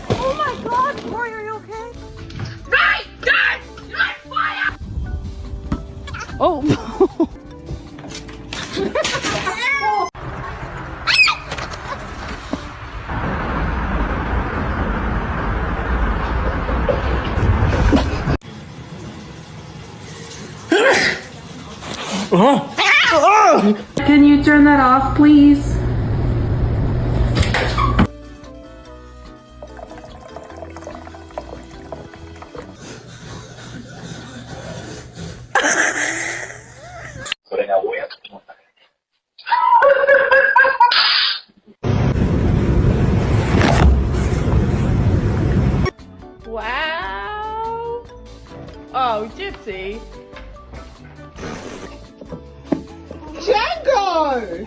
Oh my god, Corey, are you okay? Right! Guys! You're on fire! Oh. Can you turn that off, please? Wow. Oh, Gypsy. Django!